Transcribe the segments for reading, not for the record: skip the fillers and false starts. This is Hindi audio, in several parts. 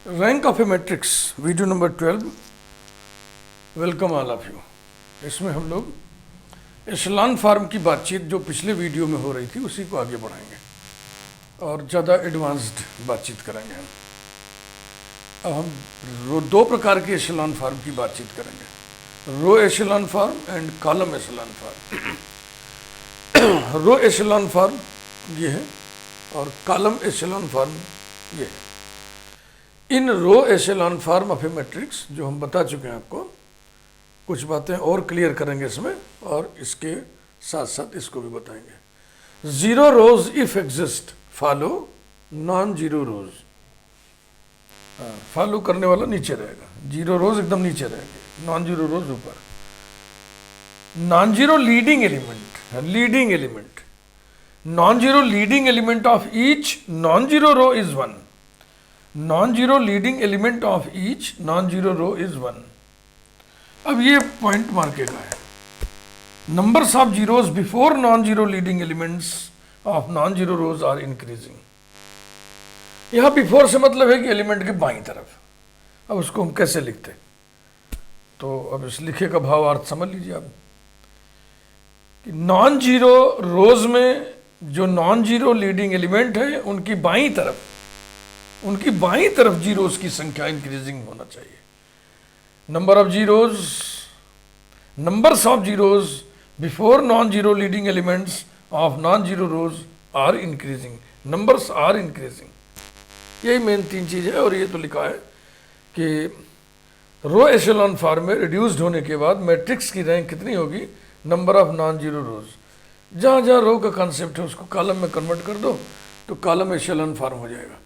Rank of a matrix video number 12। Welcome all of you. इसमें हम लोग एशेलॉन फॉर्म की बातचीत जो पिछले वीडियो में हो रही थी उसी को आगे बढ़ाएंगे और ज़्यादा एडवांस्ड बातचीत करेंगे हम। अब हम दो प्रकार के एशेलॉन फॉर्म की बातचीत करेंगे, row echelon form and column echelon form. Row echelon form ये है और कॉलम एशेलॉन फॉर्म ये है। In row echelon form of a matrix जो हम बता चुके हैं आपको, कुछ बातें और क्लियर करेंगे इसमें और इसके साथ साथ इसको भी बताएंगे। Zero rose if exist follow non zero rows. Follow करने वाला नीचे रहेगा, जीरो रोज एकदम नीचे रहेंगे, नॉन जीरो रोज ऊपर। Non zero leading element non zero leading element of each non zero row is one. non-zero leading element of each non-zero row is 1। अब ये पॉइंट मार्केगा है, numbers of zeros before non-zero leading elements of non-zero rows are increasing। यहां बिफोर से मतलब है कि एलिमेंट के बाईं तरफ। अब उसको हम कैसे लिखते, तो अब इस लिखे का भाव अर्थ समझ लीजिए आप कि नॉन जीरो रोज में जो नॉन जीरो लीडिंग एलिमेंट है उनकी बाईं तरफ जीरोस की संख्या इंक्रीजिंग होना चाहिए। Numbers of zeros before non zero leading elements of non zero rows are increasing, numbers are increasing. यही मेन तीन चीज है। और ये तो लिखा है कि रो एशेलॉन फॉर्म में रिड्यूस्ड होने के बाद मैट्रिक्स की रैंक कितनी होगी, नंबर ऑफ नॉन जीरो रोज। जहां जहां रो का कॉन्सेप्ट है उसको कॉलम में कन्वर्ट कर दो तो कॉलम एशेलॉन फॉर्म हो जाएगा।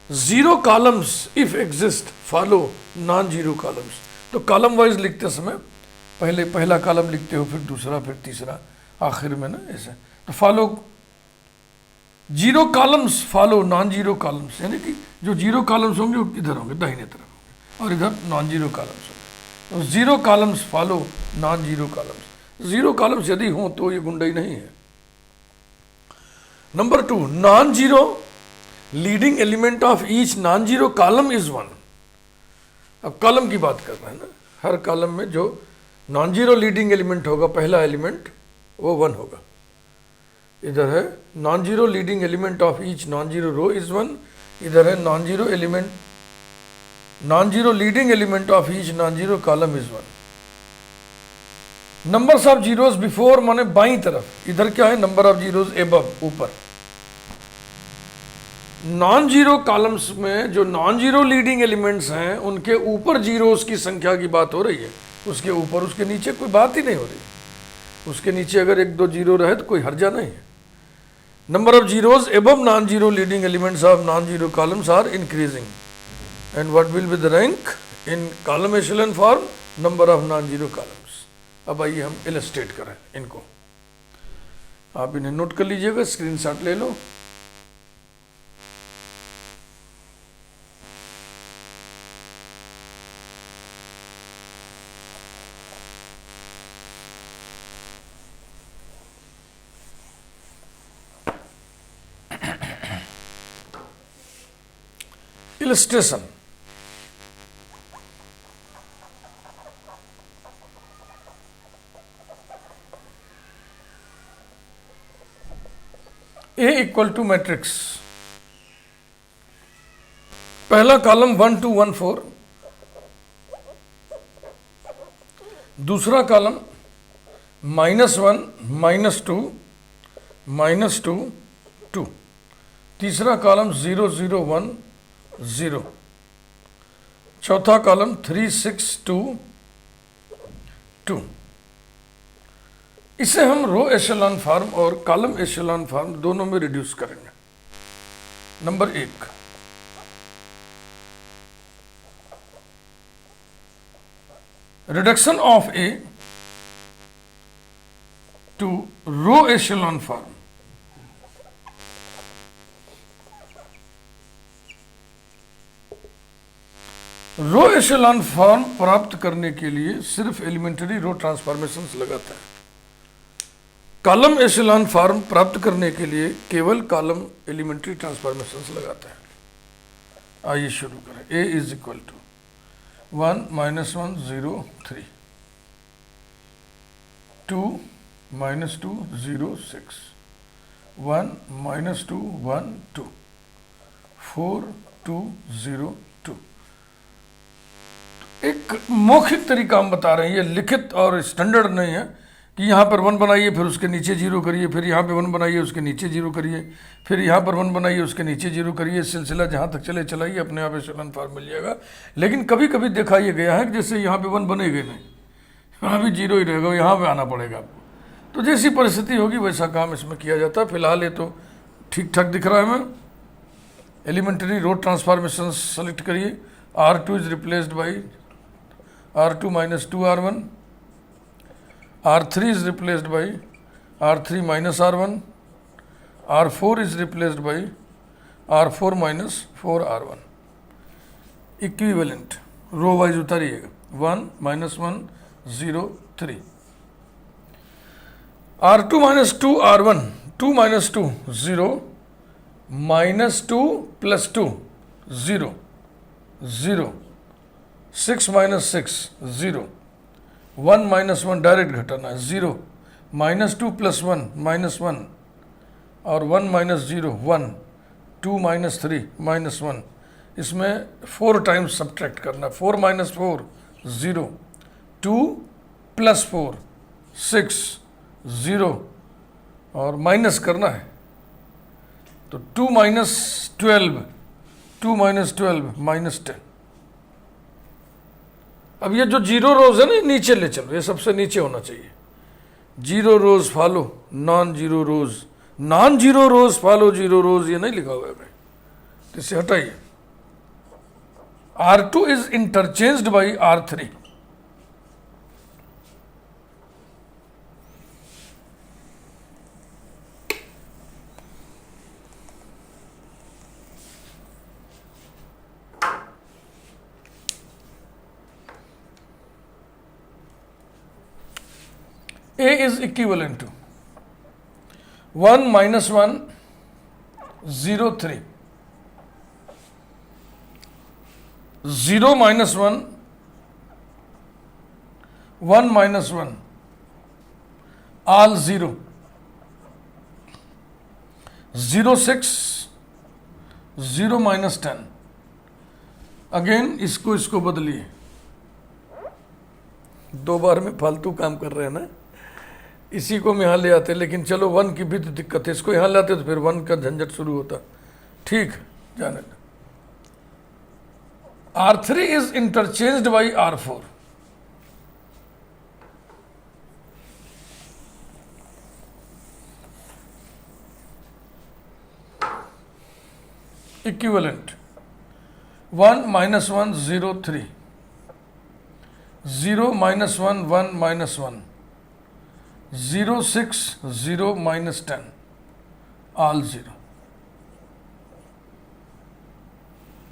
Zero columns if exist follow non zero columns. तो कॉलम वाइज लिखते समय पहले पहला कॉलम लिखते हो, फिर दूसरा, फिर तीसरा, आखिर में ना ऐसे। तो follow zero columns follow non zero columns, यानी कि जो जीरो कॉलम्स होंगे वो इधर होंगे, दाहिने तरफ होंगे, और इधर नॉन जीरो कॉलम्स होंगे। तो zero columns follow non zero columns. Zero columns यदि हो तो ये गुंडई नहीं है। Number 2, non zero leading element of each non zero column is 1। अब कॉलम की बात कर रहे हैं ना, हर कॉलम में जो नॉन जीरो लीडिंग एलिमेंट होगा, पहला एलिमेंट वो 1 होगा। इधर है non zero leading element of each non zero row is 1, इधर है non zero leading element of each non zero column is 1। Numbers of zeros before माने बाईं तरफ, इधर क्या है, नंबर ऑफ जीरोस एबव, ऊपर। नॉन जीरो कॉलम्स में जो नॉन जीरो लीडिंग एलिमेंट्स हैं उनके ऊपर जीरोस की संख्या की बात हो रही है, उसके ऊपर। उसके नीचे कोई बात ही नहीं हो रही। उसके नीचे अगर 1-2 जीरो रहे तो कोई हर्जा नहीं है। Number of zeros above non zero leading elements of non zero columns are increasing and what will be the rank in column echelon form, number of non zero columns. अब आइए हम इलस्ट्रेट करें इनको। आप इन्हें नोट कर लीजिएगा, स्क्रीनशॉट ले लो। Illustration। A equal to matrix, पहला कॉलम 1 2 1 4, दूसरा कॉलम -1 -2 -2 2, तीसरा कॉलम 0 0 1 0, चौथा कॉलम 3 6 2 2। इसे हम रो एशेलॉन फॉर्म और कॉलम एशेलॉन फॉर्म दोनों में रिड्यूस करेंगे। Number 1, reduction of A to row echelon form. Row echelon form प्राप्त करने के लिए सिर्फ एलिमेंट्री रो ट्रांसफॉर्मेशंस लगाता है। कॉलम एशेलॉन फॉर्म प्राप्त करने के लिए केवल कॉलम एलिमेंट्री ट्रांसफॉर्मेशंस लगाता है। आइए शुरू करें। A is equal to 1 minus 1 0 3, 2 minus 2 0 6, 1 minus 2 1 2, 4 2 0 2। एक मौखिक तरीका हम बता रहे हैं, ये लिखित और स्टैंडर्ड नहीं है कि यहाँ पर 1 बनाइए फिर उसके नीचे 0 करिए, फिर यहाँ पे 1 बनाइए उसके नीचे 0 करिए, फिर यहाँ पर 1 बनाइए उसके नीचे 0 करिए। सिलसिला जहाँ तक चले चलाइए, अपने आप एशेलॉन फॉर्म मिल जाएगा। लेकिन कभी कभी देखा ये गया है कि जैसे यहाँ पे 1 बनेगा नहीं, यहाँ भी 0 ही रहेगा, यहाँ पे आना पड़ेगा आपको। तो जैसी परिस्थिति होगी वैसा काम इसमें किया जाता है। फिलहाल ये तो ठीक ठाक दिख रहा है। हमें एलिमेंट्री रो ट्रांसफॉर्मेशन सेलेक्ट करिए। R2 is replaced by R2 minus 2R1, R3 is replaced by R3 minus R1, R4 is replaced by R4 minus 4R1। Equivalent row wise उतारिएगा। 1 minus 1 0 3, R2 minus 2 R1, 2 minus 2 0, minus 2 plus 2 0 0, 6 minus 6 0, 1 minus 1 direct घटाना है 0, minus 2 plus 1 minus 1, और 1 minus 0 1, 2 minus 3 minus 1। इसमें 4 टाइम्स सब्ट्रैक्ट करना। 4 minus 4 0, 2 plus 4 6 0, और माइनस करना है तो 2 minus 12 2 minus 12 minus 10। अब ये जो 0 रोज है ना, नीचे ले चलो, ये सबसे नीचे होना चाहिए। 0 रोज फॉलो नॉन 0 रोज, नॉन 0 रोज फॉलो 0 रोज, ये नहीं लिखा हुआ है भाई, तो इसे हटाइए। R2 is interchanged by R3। A is equivalent to 1 minus 1 0 3, 0 minus 1 1 minus 1 all 0, 0 6 0 minus 10। Again इसको बदलिए। 2 बार में फालतू काम कर रहे हैं ना, इसी को हम यहाँ ले आते, लेकिन चलो 1 की भी तो दिक्कत है, इसको यहाँ लाते तो फिर 1 का झंझट शुरू होता। ठीक है, जाने दो। R3 is interchanged by R4। Equivalent 1 minus 1 0 3, 0 minus 1 1 minus 1, 0 6 0 minus 10 all 0।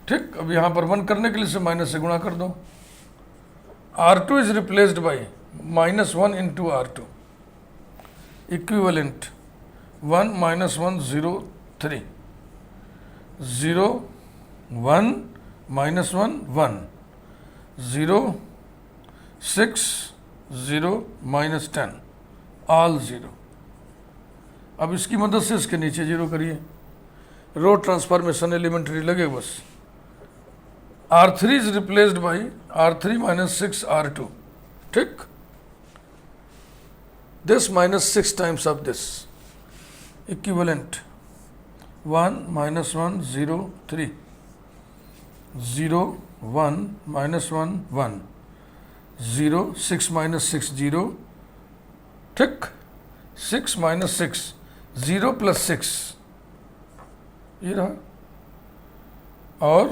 ठीक, अब यहां पर 1 करने के लिए से माइनस से गुणा कर दो। R2 is replaced by minus 1 into R2, equivalent 1 minus 1 0 3, 0 1 minus 1 1, 0 6 0 minus 10 all 0। अब इसकी मदद से इसके नीचे 0 करिए। रो ट्रांसफॉर्मेशन एलिमेंट्री लगे बस। R3 is replaced by R3 minus 6 R2। ठीक, this minus 6 times of this, equivalent 1 minus 1 0 3, 0 1 minus 1 1, 0 6 minus 6 0। ठीक, 6 minus 6 0 plus 6 ये रहा, और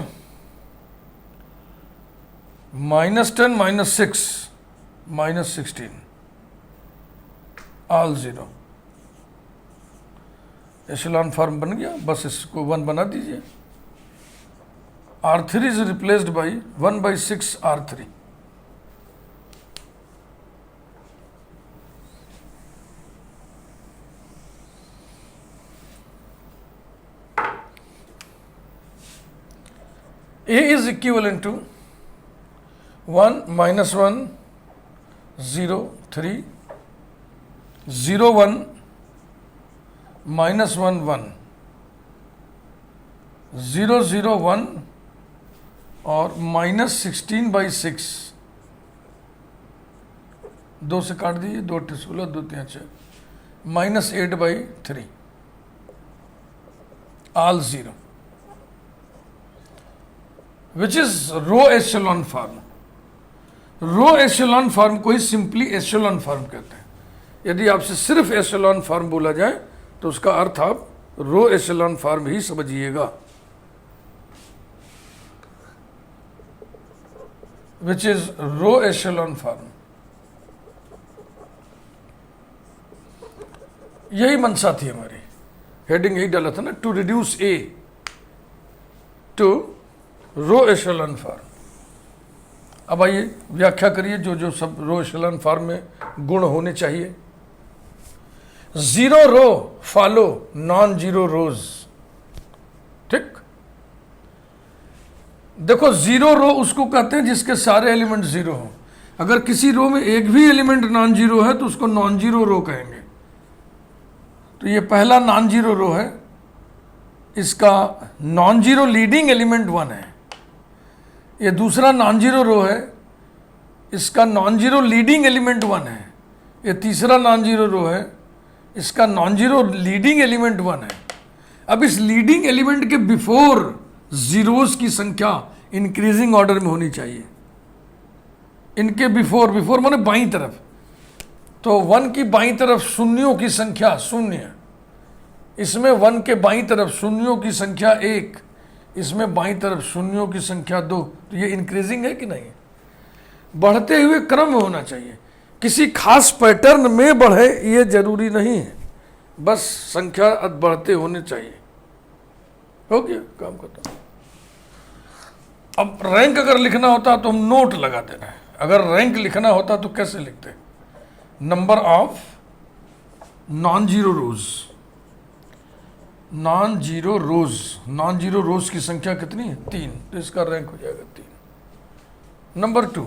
minus 10 minus 6 minus 16 all 0। एशेलॉन form बन गया, बस इसको 1 बना दीजिए। R3 is replaced by 1 by 6 R3। A is equivalent to 1 minus 1 0 3 0 1 minus 1 1 0 0 1 और माइनस 16/6, 2 से काट दीजिए, 2 × 16 2 3 6, minus 8/3, all 0, which is row echelon form. Row echelon form को ही सिंपली एशेलॉन फॉर्म कहते हैं। यदि आपसे सिर्फ एशेलॉन फॉर्म बोला जाए तो उसका अर्थ आप रो एशेलॉन फॉर्म ही समझिएगा, which is row echelon form. यही मंशा थी हमारी, हेडिंग यही डाला था ना, to reduce A to row echelon form. अब आइए व्याख्या करिए जो जो सब रो एशेलॉन फॉर्म में गुण होने चाहिए। जीरो रो फॉलो नॉन जीरो रोज। ठीक, देखो जीरो रो उसको कहते हैं जिसके सारे एलिमेंट जीरो हो। अगर किसी रो में एक भी एलिमेंट नॉन जीरो है तो उसको नॉन जीरो रो कहेंगे। तो ये पहला नॉन जीरो रो है, इसका नॉन जीरो लीडिंग एलिमेंट 1 है। ये दूसरा नॉन जीरो रो है, इसका नॉन जीरो लीडिंग एलिमेंट 1 है। ये तीसरा नॉन जीरो रो है, इसका नॉन जीरो लीडिंग एलिमेंट 1 है। अब इस लीडिंग एलिमेंट के बिफोर जीरोस की संख्या इंक्रीजिंग ऑर्डर में होनी चाहिए। इनके बिफोर, बिफोर माने बाईं तरफ, तो 1 की बाईं तरफ शून्यों की संख्या 0, इसमें 1 के बाईं तरफ शून्यों की संख्या 1, इसमें बाईं तरफ शून्यों की संख्या 2। तो ये इंक्रीजिंग है कि नहीं? बढ़ते हुए क्रम में होना चाहिए, किसी खास पैटर्न में बढ़े ये जरूरी नहीं है, बस संख्या बढ़ते होने चाहिए। हो गया, काम करता हूं। अब रैंक अगर लिखना होता तो हम नोट लगा देना है। अगर रैंक लिखना होता तो कैसे लिखते? Number of non zero rows. Non zero rows, non zero रोज की संख्या कितनी है? 3, तो इसका रैंक हो जाएगा 3। Number 2,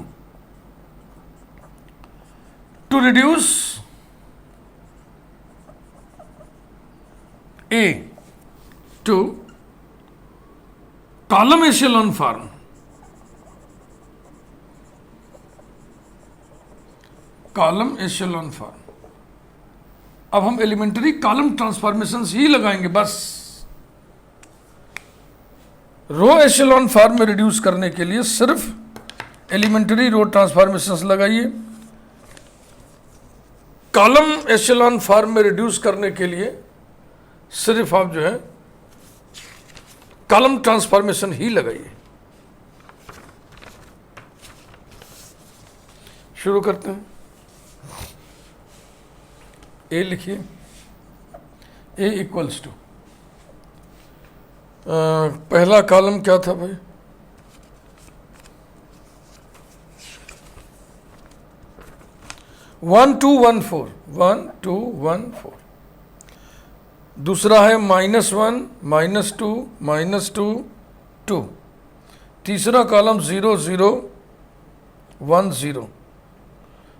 to reduce A to column echelon form. Column echelon form. अब हम एलिमेंट्री कॉलम ट्रांसफॉर्मेशन ही लगाएंगे बस। रो एशेलॉन फॉर्म में रिड्यूस करने के लिए सिर्फ एलिमेंट्री रो ट्रांसफॉर्मेशन लगाइए। कॉलम एशेलॉन फॉर्म में रिड्यूस करने के लिए सिर्फ आप जो है कॉलम ट्रांसफॉर्मेशन ही लगाइए। शुरू करते हैं। ए लिखिए, ए इक्वल्स टू, पहला कॉलम क्या था भाई? One two one four. दूसरा है -1 -2 -2 तीसरा कॉलम 0 0 1 0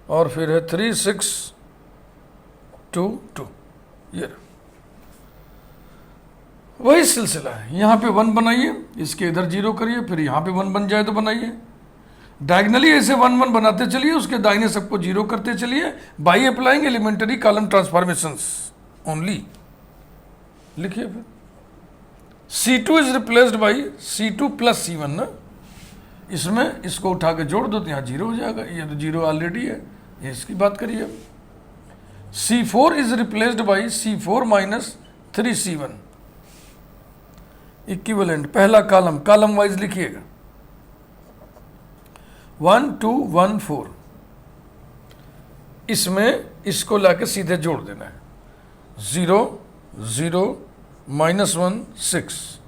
और फिर है 3 6 2 2। ये वही सिलसिला है। यहाँ पे 1 बनाइए, इसके इधर 0 करिए, फिर यहाँ पे 1 बन जाए तो बनाइए। डायगनली ऐसे 1 1 बनाते चलिए, उसके दाहिने सबको 0 करते चलिए, by applying elementary column transformations only. लिखिए फिर C2 is replaced by C2 plus C1 ना, इसमें इसको उठा के जोड़ दो तो यहाँ 0 हो जाएगा। ये तो 0 ऑलरेडी है, ये इसकी बात करिए। C4 is replaced by C4 minus 3C1 equivalent. पहला कॉलम, कॉलम वाइज लिखिएगा 1 2 1 4, इसमें इसको लाके सीधे जोड़ देना है। 0 0 -1 6,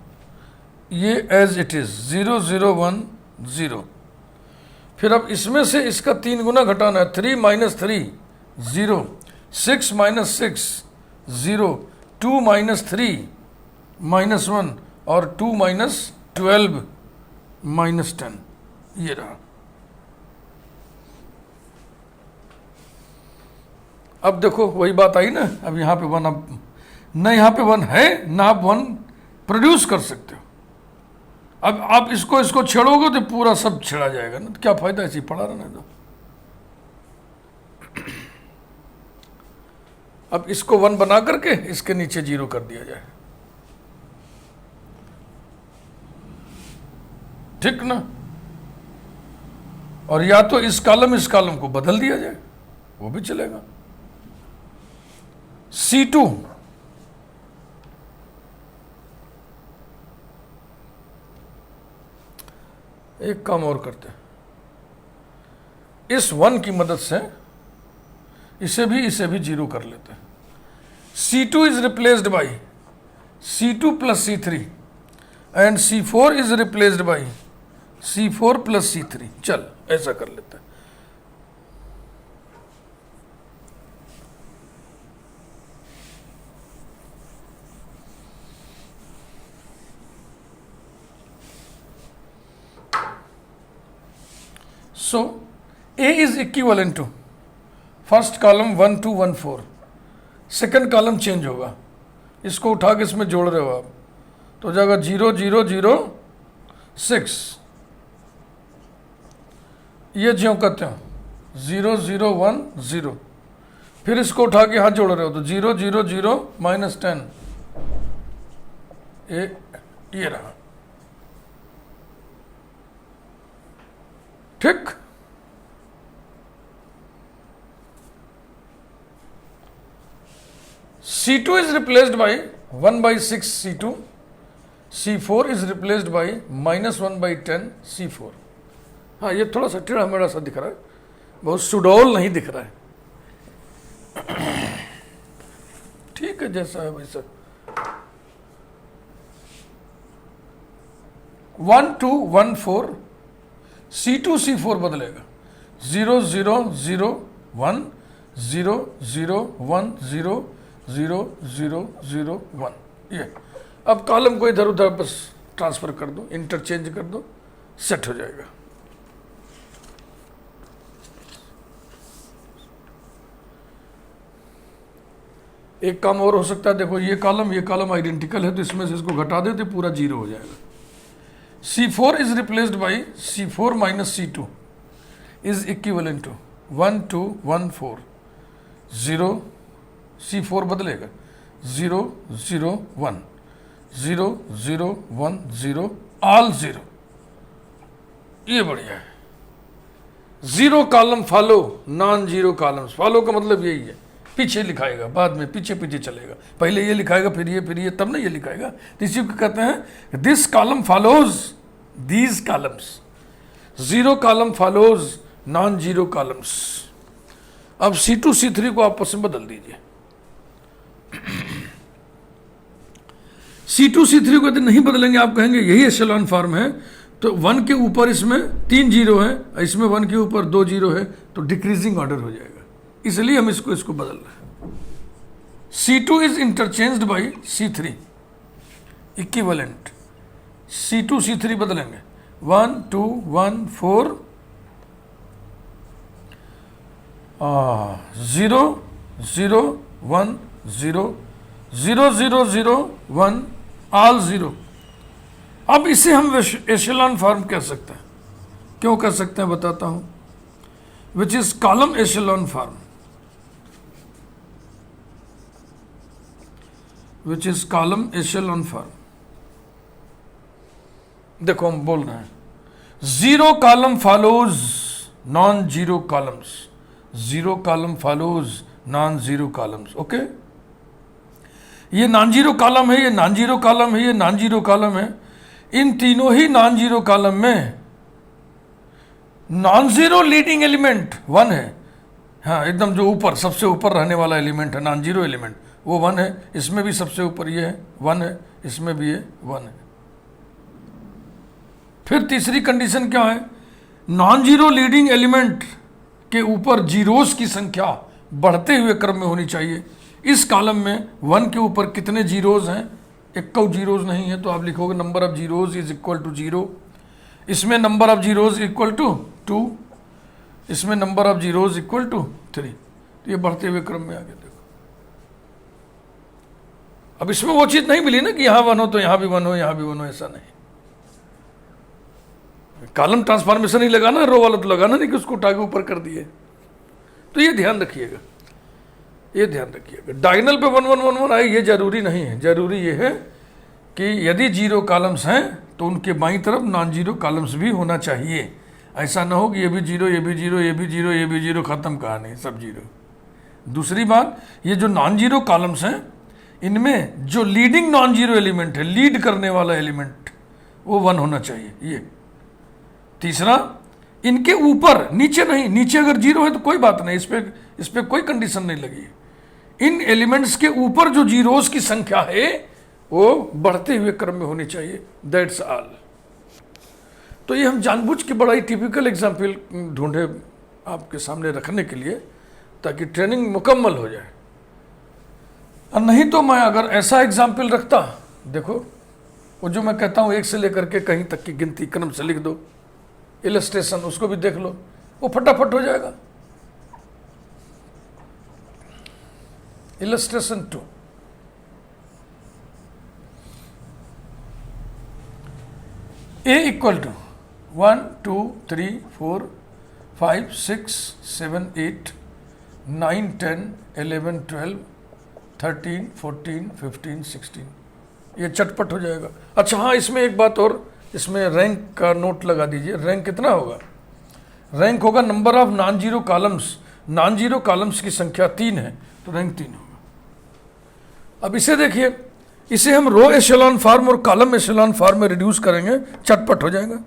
ये एज इट इज 0 0 1 0। फिर अब इसमें से इसका 3 गुना घटाना है। 3 - 3 0, 6 - 6 0, 2 - 3 -1 और 2 - 12 -10 ये रहा। अब देखो वही बात आई ना, अब यहाँ पे 1, अब न यहाँ पे 1 है ना आप 1 प्रोड्यूस कर सकते हो। अब आप इसको छेड़ोगे तो पूरा सब छेड़ा जाएगा ना, तो क्या फायदा ऐसे ही पड़ा रहने दो। अब इसको 1 बना करके इसके नीचे 0 कर दिया जाए, ठीक ना। और या तो इस कॉलम को बदल दिया जाए, वो भी चलेगा। C2 एक काम और करते हैं, इस 1 की मदद से इसे भी 0 कर लेते हैं। C2 is replaced by C2 plus C3 and C4 is replaced by C4 plus C3। चल ऐसा कर लेते हैं। So A is equivalent to first column 1 2 1 4, second column change होगा, इसको उठा के इसमें जोड़ रहे हो आप, तो हो जाएगा 0 0 0 6, ये ज्यों कहते हो 0 0 1 0, फिर इसको उठा के हाथ जोड़ रहे हो तो 0 0 0 -10, ये रहा, ठीक। C2 is replaced by 1/6 C2, C4 is replaced by -1/10 C4। हाँ, ये थोड़ा सा टेढ़ा मेढ़ा सा दिख रहा है, बहुत सुडौल नहीं दिख रहा है, ठीक है जैसा है वैसा। 1 2 1 4 C2 C4 बदलेगा, 0 0 0 1 0 0 1 0 0 0 0 1, ये। अब कॉलम को इधर उधर बस ट्रांसफर कर दो, इंटरचेंज कर दो, सेट हो जाएगा। एक काम और हो सकता है, देखो ये कॉलम आइडेंटिकल है, तो इसमें से इसको घटा देते पूरा 0 हो जाएगा। C4 is replaced by C4 minus C2 is equivalent to 1 2 1 4 0, C4 बदलेगा 0 0 1 0 0 1 0 ऑल 0, ये बढ़िया है। 0 column follow non 0 columns, follow का मतलब यही है पीछे लिखाएगा, बाद में पीछे चलेगा, पहले ये लिखाएगा फिर ये तब ना ये लिखाएगा, तो इसी को कहते हैं this column follows these columns, 0 column follows non 0 columns. अब C2 C3 को आपस में बदल दीजिए। C2 C3 को यदि नहीं बदलेंगे, आप कहेंगे यही एशेलॉन फॉर्म है, तो 1 के ऊपर इसमें 3 0 है, इसमें 1 के ऊपर 2 0 है, तो डिक्रीजिंग ऑर्डर हो जाएगा, इसलिए हम इसको बदल रहे हैं। C2 is interchanged by C3 equivalent, C2 C3 बदलेंगे 1 2 1 4 0 0 1 0 0 0 0 1 ऑल 0। अब इसे हम एशेलॉन फॉर्म कह सकते हैं, क्यों कह सकते हैं बताता हूं, which is column echelon form, which is column echelon form. देखो हम बोल रहे हैं 0 column follows non 0 columns, 0 column follows non 0 columns, okay. ये नॉन 0 कॉलम है, ये नॉन 0 कॉलम है, ये नॉन 0 कॉलम है, इन तीनों ही नॉन 0 कॉलम में नॉन 0 लीडिंग एलिमेंट 1 है, हाँ एकदम जो ऊपर सबसे ऊपर रहने वाला एलिमेंट है नॉन 0 एलिमेंट, वो 1 है, इसमें भी सबसे ऊपर ये है 1 है, इसमें भी ये 1 है। फिर तीसरी कंडीशन क्या है, नॉन 0 लीडिंग एलिमेंट के ऊपर जीरोस की संख्या बढ़ते हुए क्रम में होनी चाहिए। इस कॉलम में 1 के ऊपर कितने जीरोज हैं, 1 जीरोज नहीं है, तो आप लिखोगे number of zeros is equal to 0, इसमें number of zeros equal to 2, इसमें number of zeros equal to 3। तो ये बढ़ते हुए क्रम में आगे देखो। अब इसमें वो चीज नहीं मिली ना कि यहां 1 हो तो यहां भी 1 हो, यहां भी 1 हो, ऐसा नहीं। कॉलम ट्रांसफॉर्मेशन ही लगाना, रो वाला तो लगाना नहीं कि उसको उठा के ऊपर कर दिए। तो ये ध्यान रखिएगा, ये ध्यान रखिएगा। डायगोनल पे 1 1 1 1 आए ये जरूरी नहीं है। जरूरी ये है कि यदि जीरो कॉलम्स हैं तो उनके बाईं तरफ नॉन जीरो कॉलम्स भी होना चाहिए। ऐसा ना हो कि ये भी जीरो, ये भी जीरो, ये भी जीरो, ये भी जीरो, खत्म कहानी, सब जीरो। दूसरी बात, ये जो नॉन जीरो कॉलम्स हैं इनमें जो लीडिंग नॉन जीरो एलिमेंट है, लीड करने वाला एलिमेंट, वो 1 होना चाहिए। ये तीसरा, इनके ऊपर, नीचे नहीं। नीचे अगर जीरो है तो कोई बात नहीं, इस पे कोई कंडीशन नहीं लगी। इन एलिमेंट्स के ऊपर जो जीरोस की संख्या है वो बढ़ते हुए क्रम में होनी चाहिए। That's all. तो ये हम जानबूझ के बड़ा ही टिपिकल एग्जाम्पल ढूंढे आपके सामने रखने के लिए, ताकि ट्रेनिंग मुकम्मल हो जाए। और नहीं तो मैं अगर ऐसा एग्जाम्पल रखता, देखो वो जो मैं कहता हूँ 1 से लेकर के कहीं तक की गिनती क्रम से लिख दो, इलस्ट्रेशन उसको भी देख लो, वो फटाफट हो जाएगा। Illustration 2, A equal to 1 2 3 4 5 6 7 8 9 10 11 12 13 14 15 16। ये चटपट हो जाएगा। अच्छा हाँ, इसमें एक बात और, इसमें रैंक का नोट लगा दीजिए। रैंक कितना होगा? रैंक होगा number of non zero columns. Non zero columns की संख्या 3 है तो रैंक 3 होगा। अब इसे देखिए, इसे हम रो एशेलॉन फॉर्म और कॉलम एशेलॉन फॉर्म में रिड्यूस करेंगे, चटपट हो जाएगा।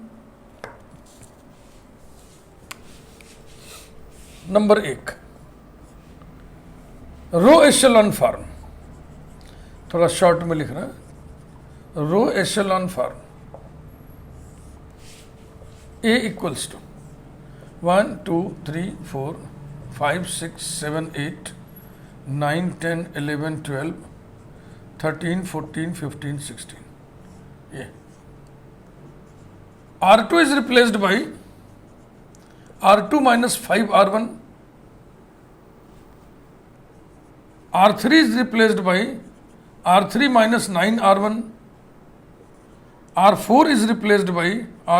नंबर 1, रो एशेलॉन फॉर्म, थोड़ा शॉर्ट में लिख रहा है। Row echelon form A equals to 1 2 3 4 5 6 7 8 9 10 11 12 13 14 15 16। ये R2 is replaced by R2 minus 5 R1, R3 is replaced by R3 minus 9 R1, R4 is replaced by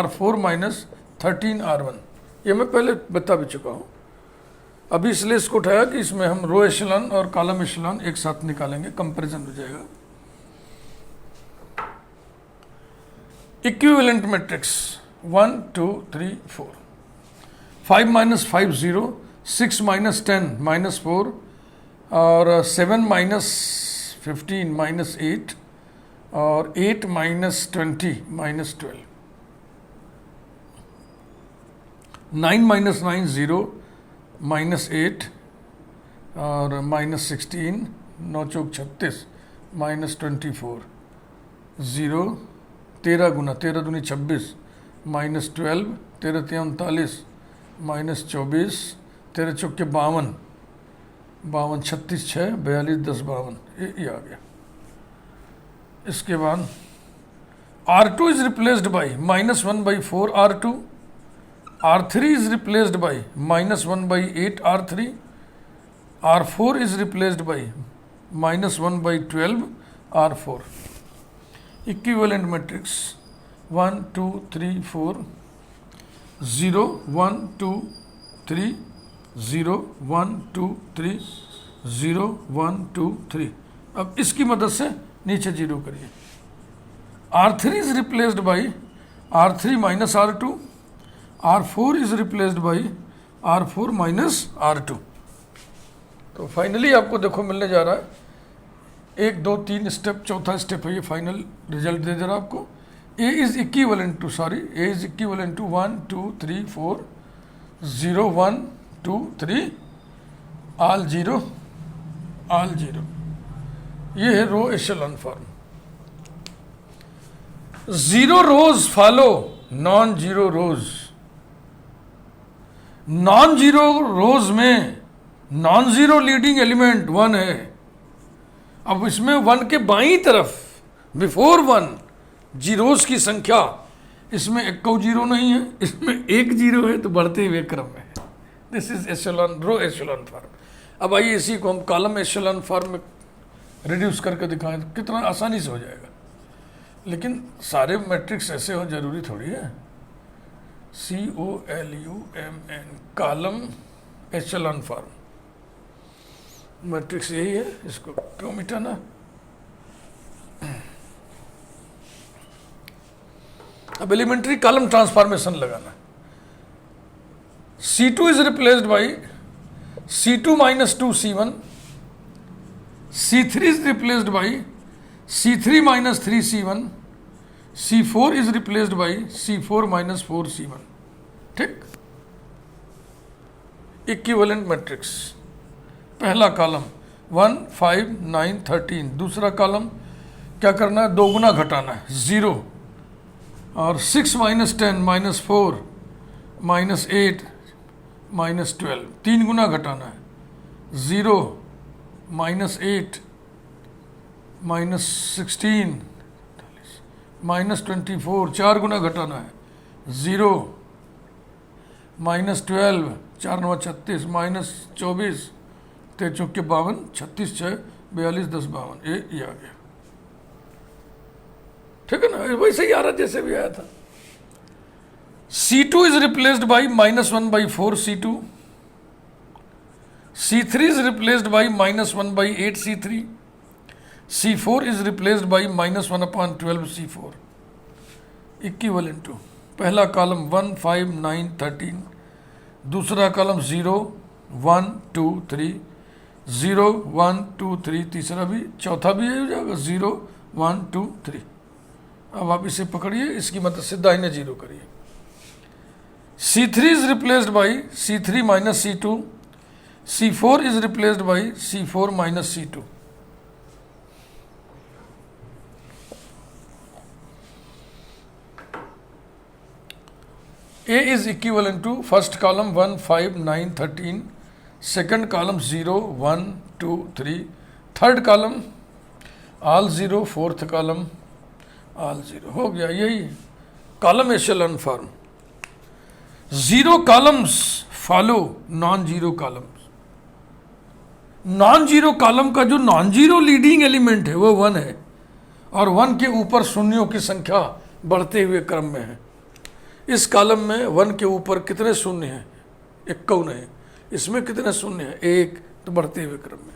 R4 minus 13 R1। ये मैं पहले बता भी चुका हूँ। अभी इसलिए इसको उठाया कि इसमें हम रो एशेलॉन और कॉलम एशेलॉन एक साथ निकालेंगे, कंपैरिजन हो जाएगा। Equivalent matrix 1 2 3 4, 5 minus 5 0, 6 minus 10 minus 4, और 7 minus 15 minus 8, और 8 minus 20 minus 12, 9 minus 9 0, minus 8 और minus 16, 9 चौक 36, minus 24, 0, 13 गुना 13 दूनी 26, minus 12, 13 39, minus 24, 13 चौके 52, 52 36 6 42 10 52, ये आ गया। इसके बाद R2 is replaced by minus 1 by 4 R2, R3 is replaced by minus 1 by 8 R3, R4 is replaced by minus 1 by 12 R4। Equivalent matrix 1 2 3 4 0 1 2 3 0 1 2 3 0 1 2 3। अब इसकी मदद से नीचे जीरो करिए। R3 is replaced by R3 minus R2, R4 is replaced by R4 minus R2। तो फाइनली आपको देखो मिलने जा रहा है 1 2 3 स्टेप, चौथा स्टेप है ये, फाइनल रिजल्ट दे रहा है आपको। A is equivalent to 1 2 3 4 0 1 2 3 all 0 all 0। ये है row echelon form. Zero rows follow non zero rows. Non zero rows में नॉन जीरो लीडिंग एलिमेंट 1 है। अब इसमें 1 के बाईं तरफ बिफोर 1 जीरोस की संख्या इसमें एक को जीरो नहीं है, इसमें एक जीरो है, तो बढ़ते हुए क्रम में है। This is echelon, row echelon form. अब आइए इसी को हम कॉलम एशेलॉन फॉर्म में रिड्यूस करके दिखाएं तो कितना आसानी से हो जाएगा। लेकिन सारे मैट्रिक्स ऐसे हो जरूरी थोड़ी है। COLUMN, column echelon form matrix यही है, इसको क्यों मिटाना। अब एलिमेंट्री कॉलम ट्रांसफॉर्मेशन लगाना। C2 is replaced by C2 minus 2C1, C3 is replaced by C3 minus 3C1, C4 is replaced by C4 minus 4C1। ठीक, इक्विवेलेंट मैट्रिक्स। पहला कॉलम 1 5 9 13, दूसरा कॉलम क्या करना है, दो गुना घटाना है 0, और 6 minus 10 minus 4 minus 8 minus 12, तीन गुना घटाना है 0 minus 8 minus 16 minus 24, चार गुना घटाना है 0 minus 12, 4 9 36 minus 24, 3 चौके 52, 36 6 42 10 52, ये आ गया। ठीक है ना, वैसे ही आ रहा जैसे भी आया था। C2 is replaced by -1 by 4 C2, C3 is replaced by -1 by 8 C3, C4 is replaced by -1 upon 12 C4, equivalent to पहला कॉलम 1 5 9 13, दूसरा कॉलम 0 1 2 3, 0 1 2 3, तीसरा भी, चौथा भी हो जाएगा 0 1 2 3। अब आप इसे पकड़िए, इसकी मदद से दाहिने जीरो करिए। C3 is replaced by C3 minus C2, C4 is replaced by C4 minus C2। A is equivalent to first column 1 5 9 13, second column 0 1 2 3, third column all 0, fourth column all 0। हो गया, यही column echelon form. Zero columns follow non zero columns. Non zero column का जो नॉन जीरो लीडिंग एलिमेंट है वो 1 है, और 1 के ऊपर शून्यों की संख्या बढ़ते हुए क्रम में है। इस कॉलम में 1 के ऊपर कितने शून्य हैं, 51 है। इसमें कितने शून्य हैं, 1, तो बढ़ते हुए क्रम में।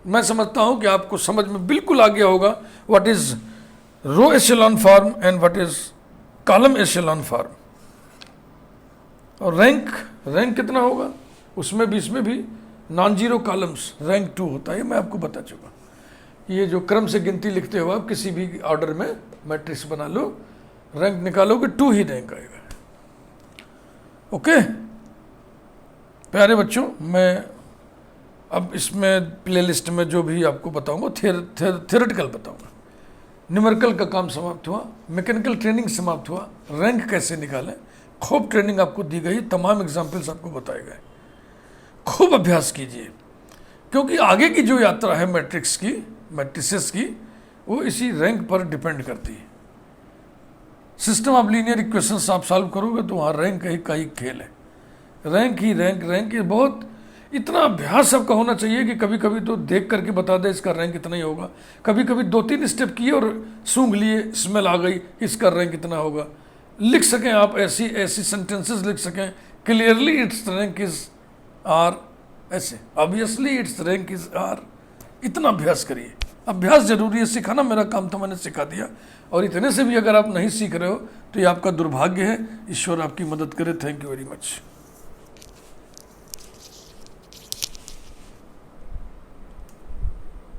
मैं समझता हूं कि आपको समझ में बिल्कुल आ गया होगा what is row echelon form and what is column echelon form. और रैंक कितना होगा, उसमें भी इसमें भी नॉन जीरो कॉलम्स रैंक 2 होता है, मैं आपको बता चुका। ये जो क्रम से गिनती लिखते हो आप किसी भी ऑर्डर में मैट्रिक्स बना लो, रैंक निकालोगे 2 ही रैंक आएगा। ओके प्यारे बच्चों, मैं अब इसमें प्लेलिस्ट में जो भी आपको बताऊंगा थियोरेटिकल बताऊंगा। न्यूमेरिकल का काम समाप्त हुआ, मैकेनिकल ट्रेनिंग समाप्त हुआ, रैंक कैसे निकालें खूब ट्रेनिंग आपको दी गई, तमाम एग्जाम्पल्स आपको बताए गए। खूब अभ्यास कीजिए, क्योंकि आगे की जो यात्रा है मैट्रिसेस की, वो इसी रैंक पर डिपेंड करती है। सिस्टम ऑफ लीनियर इक्वेशंस आप सॉल्व करोगे तो वहाँ रैंक का ही खेल है। रैंक ही बहुत इतना अभ्यास आपका होना चाहिए कि कभी कभी तो देख करके बता दे इसका रैंक इतना ही होगा, कभी कभी 2-3 स्टेप किए और सूंघ लिए, स्मेल आ गई, इसका रैंक इतना होगा। लिख सकें आप ऐसी सेंटेंसेस लिख सकें, clearly its rank is R, ऐसे obviously its rank is R. इतना अभ्यास करिए, अभ्यास जरूरी है। सिखाना मेरा काम था, मैंने सिखा दिया, और इतने से भी अगर आप नहीं सीख रहे हो तो ये आपका दुर्भाग्य है। ईश्वर आपकी मदद करे। Thank you very much.